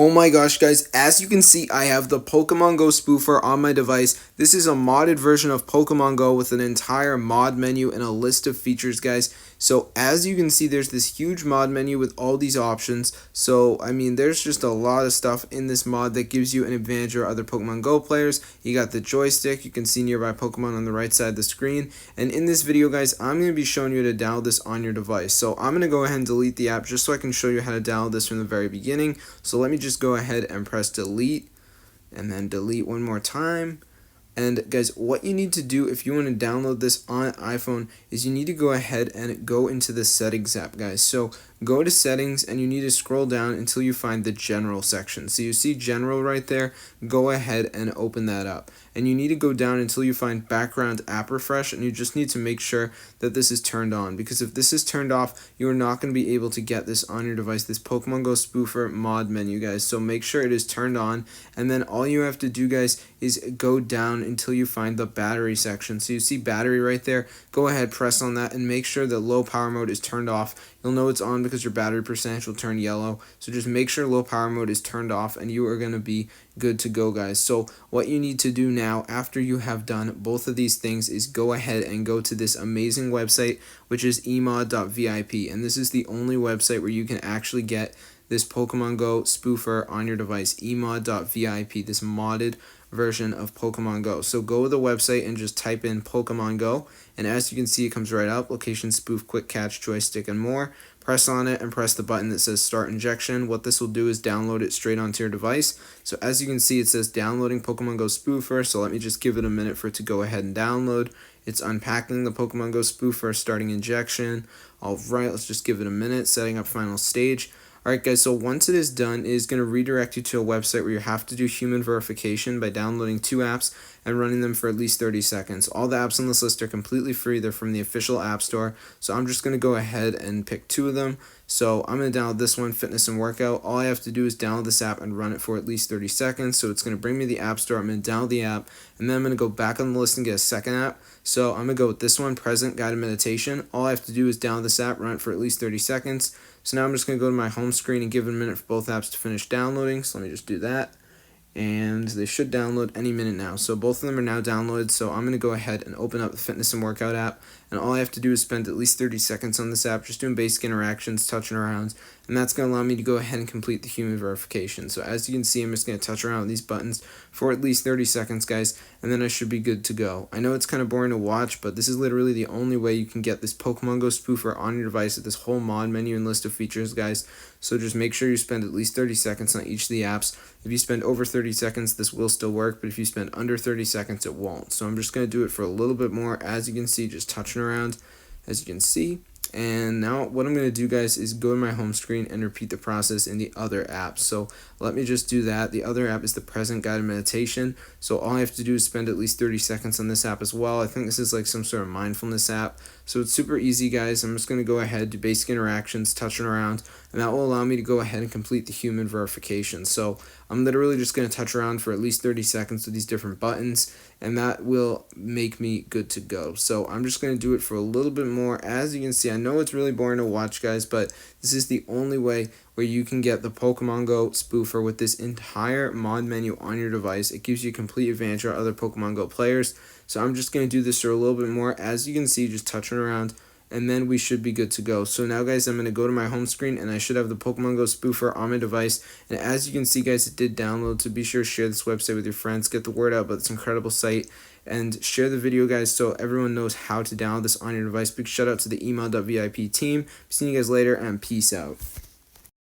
Oh my gosh, guys, as you can see, I have the Pokemon Go Spoofer on my device. This is a modded version of Pokemon Go with an entire mod menu and a list of features, guys. So as you can see, there's this huge mod menu with all these options. So, I mean, there's just a lot of stuff in this mod that gives you an advantage over other Pokemon Go players. You got the joystick, you can see nearby Pokemon on the right side of the screen. And in this video, guys, I'm going to be showing you how to download this on your device. So I'm going to go ahead and delete the app just so I can show you how to download this from the very beginning. So let me just go ahead and press delete and then delete one more time. And guys, what you need to do if you want to download this on iPhone is you need to go ahead and go into the settings app, guys. So go to settings and you need to scroll down until you find the general section. So you see general right there, go ahead and open that up. And you need to go down until you find background app refresh, and you just need to make sure that this is turned on, because if this is turned off, you are not going to be able to get this on your device, this Pokemon Go Spoofer mod menu, guys. So make sure it is turned on, and then all you have to do, guys, is go down until you find the battery section. So you see battery right there, go ahead, press on that, and make sure that low power mode is turned off. You'll know it's on because your battery percentage will turn yellow. So just make sure low power mode is turned off and you are going to be good to go, guys. So what you need to do now after you have done both of these things is go ahead and go to this amazing website, which is emod.vip. And this is the only website where you can actually get this Pokemon Go Spoofer on your device, emod.vip, this modded version of Pokemon Go. So go to the website and just type in Pokemon Go, and as you can see, it comes right up: location, spoof, quick catch, joystick, and more. Press on it and press the button that says start injection. What this will do is download it straight onto your device. So as you can see, it says downloading Pokemon Go Spoofer. So let me just give it a minute for it to go ahead and download. It's unpacking the Pokemon Go Spoofer, starting injection. Alright, let's just give it a minute, setting up final stage. Alright guys, so once it is done, it is going to redirect you to a website where you have to do human verification by downloading 2 apps and running them for at least 30 seconds. All the apps on this list are completely free. They're from the official app store. So I'm just going to go ahead and pick 2 of them. So I'm going to download this one, Fitness and Workout. All I have to do is download this app and run it for at least 30 seconds. So it's going to bring me to the app store. I'm going to download the app, and then I'm going to go back on the list and get a second app. So I'm going to go with this one, Present Guided Meditation. All I have to do is download this app, run it for at least 30 seconds. So now I'm just going to go to my home screen and give it a minute for both apps to finish downloading. So let me just do that. And they should download any minute now. So both of them are now downloaded. So I'm going to go ahead and open up the Fitness and Workout app. And all I have to do is spend at least 30 seconds on this app, just doing basic interactions, touching around. And that's going to allow me to go ahead and complete the human verification. So as you can see, I'm just going to touch around with these buttons for at least 30 seconds, guys. And then I should be good to go. I know it's kind of boring to watch, but this is literally the only way you can get this Pokemon Go Spoofer on your device with this whole mod menu and list of features, guys. So just make sure you spend at least 30 seconds on each of the apps. If you spend over 30 seconds, this will still work, but if you spend under 30 seconds, it won't. So I'm just going to do it for a little bit more. As you can see, just touching around, as you can see. And now what I'm going to do, guys, is go to my home screen and repeat the process in the other apps. So let me just do that. The other app is the Present Guided Meditation. So all I have to do is spend at least 30 seconds on this app as well. I think this is like some sort of mindfulness app. So it's super easy, guys. I'm just going to go ahead, do basic interactions, touching around, and that will allow me to go ahead and complete the human verification. So I'm literally just going to touch around for at least 30 seconds with these different buttons, and that will make me good to go. So I'm just going to do it for a little bit more. As you can see, I know it's really boring to watch, guys, but this is the only way where you can get the Pokemon Go Spoofer with this entire mod menu on your device. It gives you complete advantage over other Pokemon Go players. So I'm just going to do this for a little bit more. As you can see, just touching around, and then we should be good to go. So now, guys, I'm going to go to my home screen, and I should have the Pokemon Go Spoofer on my device. And as you can see, guys, it did download, so be sure to share this website with your friends. Get the word out about this incredible site, and share the video, guys, so everyone knows how to download this on your device. Big shout out to the email.vip team. See you guys later, and peace out.